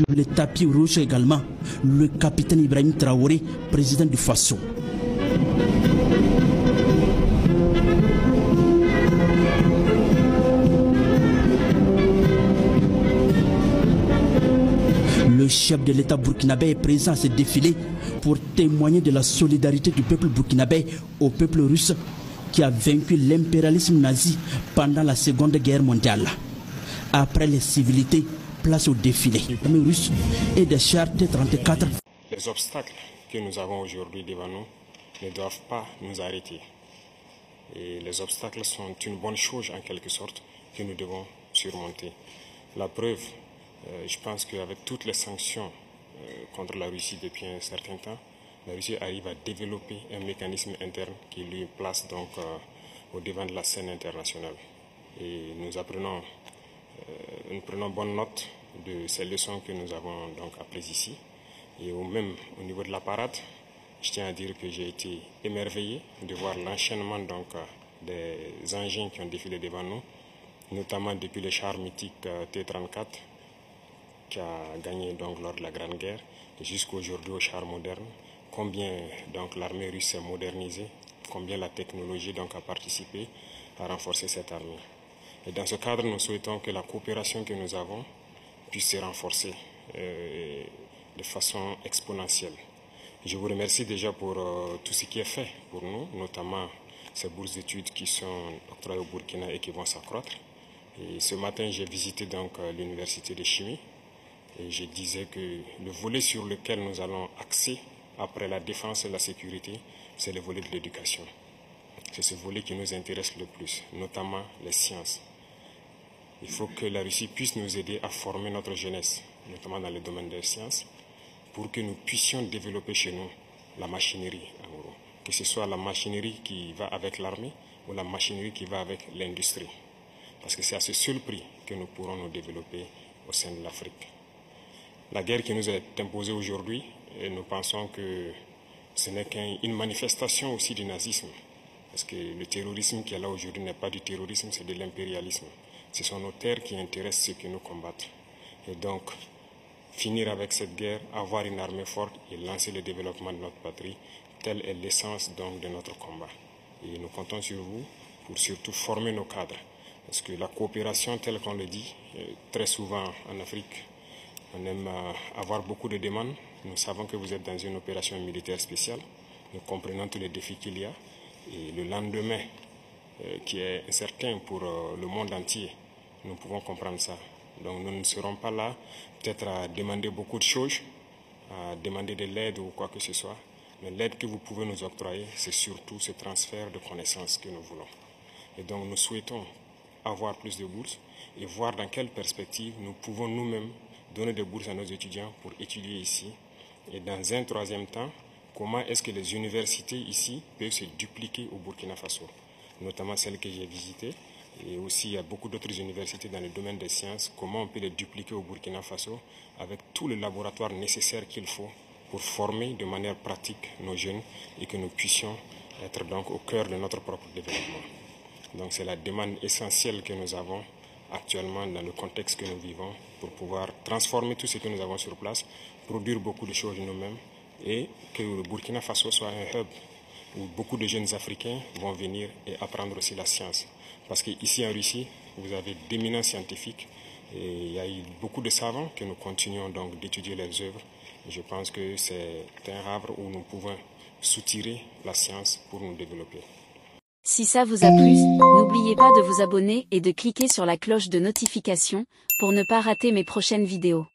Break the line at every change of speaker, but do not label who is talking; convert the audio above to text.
Sur le tapis rouge également, le capitaine Ibrahim Traoré, président du Faso. Le chef de l'État burkinabé est présent à ce défilé pour témoigner de la solidarité du peuple burkinabé au peuple russe qui a vaincu l'impérialisme nazi pendant la Seconde Guerre mondiale. Après les civilités, place au défilé. L'armée russe et des chars T-34.
Les obstacles que nous avons aujourd'hui devant nous ne doivent pas nous arrêter. Et les obstacles sont une bonne chose en quelque sorte que nous devons surmonter. La preuve, je pense qu'avec toutes les sanctions contre la Russie depuis un certain temps, la Russie arrive à développer un mécanisme interne qui lui place donc au devant de la scène internationale. Et nous prenons bonne note de ces leçons que nous avons donc apprises ici. Et même au niveau de la parade, je tiens à dire que j'ai été émerveillé de voir l'enchaînement donc des engins qui ont défilé devant nous, notamment depuis le char mythique T-34 qui a gagné donc lors de la Grande Guerre jusqu'aujourd'hui au char moderne. Combien donc l'armée russe s'est modernisée, combien la technologie donc a participé à renforcer cette armée. Et dans ce cadre, nous souhaitons que la coopération que nous avons puisse se renforcer de façon exponentielle. Je vous remercie déjà pour tout ce qui est fait pour nous, notamment ces bourses d'études qui sont octroyées au Burkina et qui vont s'accroître. Et ce matin, j'ai visité donc l'université de chimie et je disais que le volet sur lequel nous allons axer après la défense et la sécurité, c'est le volet de l'éducation. C'est ce volet qui nous intéresse le plus, notamment les sciences. Il faut que la Russie puisse nous aider à former notre jeunesse, notamment dans le domaine des sciences, pour que nous puissions développer chez nous la machinerie, en gros. Que ce soit la machinerie qui va avec l'armée ou la machinerie qui va avec l'industrie. Parce que c'est à ce seul prix que nous pourrons nous développer au sein de l'Afrique. La guerre qui nous est imposée aujourd'hui, nous pensons que ce n'est qu'une manifestation aussi du nazisme. Parce que le terrorisme qui est là aujourd'hui n'est pas du terrorisme, c'est de l'impérialisme. Ce sont nos terres qui intéressent ceux qui nous combattent. Et donc, finir avec cette guerre, avoir une armée forte et lancer le développement de notre patrie, telle est l'essence donc de notre combat. Et nous comptons sur vous pour surtout former nos cadres. Parce que la coopération, telle qu'on le dit, très souvent en Afrique, on aime avoir beaucoup de demandes. Nous savons que vous êtes dans une opération militaire spéciale. Nous comprenons tous les défis qu'il y a. Et le lendemain, qui est incertain pour le monde entier, nous pouvons comprendre ça. Donc nous ne serons pas là peut-être à demander beaucoup de choses, à demander de l'aide ou quoi que ce soit. Mais l'aide que vous pouvez nous octroyer, c'est surtout ce transfert de connaissances que nous voulons. Et donc nous souhaitons avoir plus de bourses et voir dans quelle perspective nous pouvons nous-mêmes donner des bourses à nos étudiants pour étudier ici. Et dans un troisième temps, comment est-ce que les universités ici peuvent se dupliquer au Burkina Faso, notamment celles que j'ai visitées. Et aussi, il y a beaucoup d'autres universités dans le domaine des sciences. Comment on peut les dupliquer au Burkina Faso avec tout le laboratoire nécessaire qu'il faut pour former de manière pratique nos jeunes et que nous puissions être donc au cœur de notre propre développement. Donc c'est la demande essentielle que nous avons actuellement dans le contexte que nous vivons pour pouvoir transformer tout ce que nous avons sur place, produire beaucoup de choses nous-mêmes et que le Burkina Faso soit un hub où beaucoup de jeunes Africains vont venir et apprendre aussi la science. Parce qu'ici en Russie, vous avez d'éminents scientifiques et il y a eu beaucoup de savants que nous continuons donc d'étudier leurs œuvres. Et je pense que c'est un havre où nous pouvons soutirer la science pour nous développer.
Si ça vous a plu, n'oubliez pas de vous abonner et de cliquer sur la cloche de notification pour ne pas rater mes prochaines vidéos.